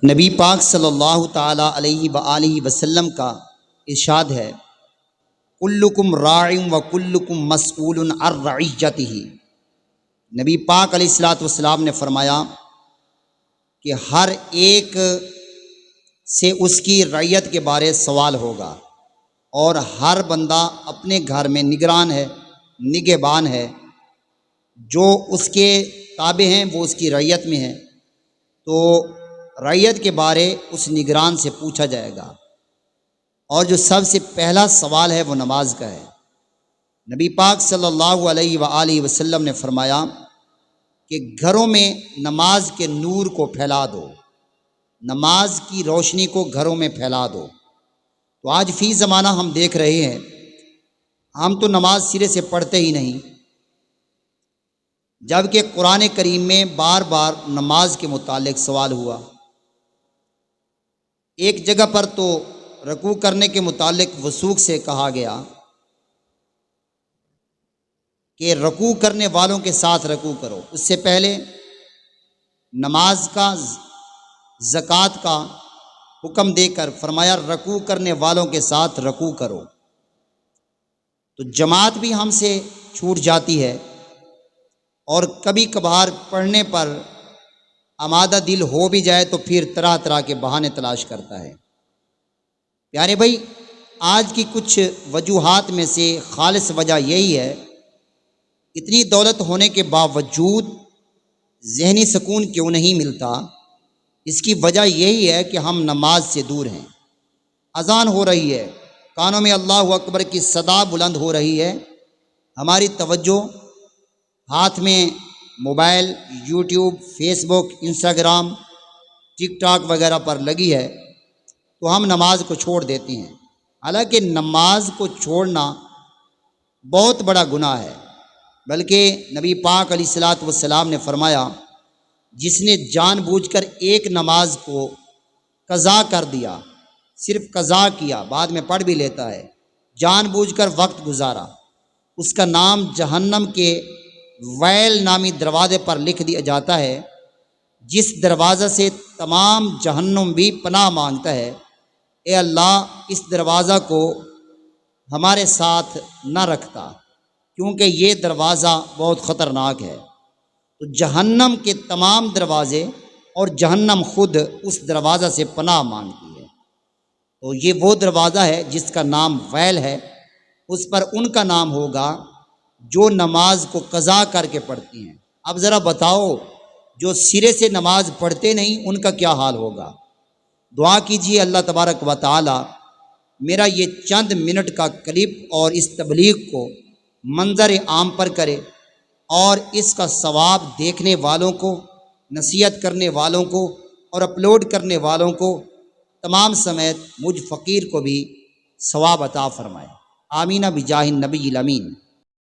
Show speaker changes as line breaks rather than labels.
نبی پاک صلی اللہ تعالیٰ علیہ وآلہ وسلم کا ارشاد ہے، کلکم راع و کلکم مسئول عن رعیتہ۔ نبی پاک علیہ الصلوۃ والسلام نے فرمایا کہ ہر ایک سے اس کی رعیت کے بارے سوال ہوگا، اور ہر بندہ اپنے گھر میں نگران ہے، نگہبان ہے، جو اس کے تابع ہیں وہ اس کی رعیت میں ہیں، تو رعیت کے بارے اس نگران سے پوچھا جائے گا، اور جو سب سے پہلا سوال ہے وہ نماز کا ہے۔ نبی پاک صلی اللہ علیہ وآلہ وسلم نے فرمایا کہ گھروں میں نماز کے نور کو پھیلا دو، نماز کی روشنی کو گھروں میں پھیلا دو۔ تو آج فی زمانہ ہم دیکھ رہے ہیں، ہم تو نماز سرے سے پڑھتے ہی نہیں، جبکہ قرآن کریم میں بار بار نماز کے متعلق سوال ہوا۔ ایک جگہ پر تو رکوع کرنے کے متعلق وثوق سے کہا گیا کہ رکوع کرنے والوں کے ساتھ رکوع کرو، اس سے پہلے نماز کا، زکوٰۃ کا حکم دے کر فرمایا رکوع کرنے والوں کے ساتھ رکوع کرو۔ تو جماعت بھی ہم سے چھوٹ جاتی ہے، اور کبھی کبھار پڑھنے پر آمادہ دل ہو بھی جائے تو پھر طرح طرح کے بہانے تلاش کرتا ہے۔ پیارے بھائی، آج کی کچھ وجوہات میں سے خالص وجہ یہی ہے، اتنی دولت ہونے کے باوجود ذہنی سکون کیوں نہیں ملتا؟ اس کی وجہ یہی ہے کہ ہم نماز سے دور ہیں۔ اذان ہو رہی ہے، کانوں میں اللہ اکبر کی صدا بلند ہو رہی ہے، ہماری توجہ ہاتھ میں موبائل، یوٹیوب، فیس بک، انسٹاگرام، ٹک ٹاک وغیرہ پر لگی ہے، تو ہم نماز کو چھوڑ دیتے ہیں۔ حالانکہ نماز کو چھوڑنا بہت بڑا گناہ ہے، بلکہ نبی پاک علیہ الصلوۃ والسلام نے فرمایا، جس نے جان بوجھ کر ایک نماز کو قضا کر دیا، صرف قضا کیا، بعد میں پڑھ بھی لیتا ہے، جان بوجھ کر وقت گزارا، اس کا نام جہنم کے ویل نامی دروازے پر لکھ دیا جاتا ہے، جس دروازہ سے تمام جہنم بھی پناہ مانگتا ہے۔ اے اللہ، اس دروازہ کو ہمارے ساتھ نہ رکھتا، کیونکہ یہ دروازہ بہت خطرناک ہے۔ تو جہنم کے تمام دروازے اور جہنم خود اس دروازہ سے پناہ مانگتی ہے۔ تو یہ وہ دروازہ ہے جس کا نام ویل ہے، اس پر ان کا نام ہوگا جو نماز کو قضا کر کے پڑھتی ہیں۔ اب ذرا بتاؤ، جو سرے سے نماز پڑھتے نہیں ان کا کیا حال ہوگا؟ دعا کیجیے اللہ تبارک و تعالی میرا یہ چند منٹ کا کلپ اور اس تبلیغ کو منظر عام پر کرے، اور اس کا ثواب دیکھنے والوں کو، نصیحت کرنے والوں کو اور اپلوڈ کرنے والوں کو تمام سمیت مجھ فقیر کو بھی ثواب عطا فرمائے۔ آمین بجاہ النبی الامین۔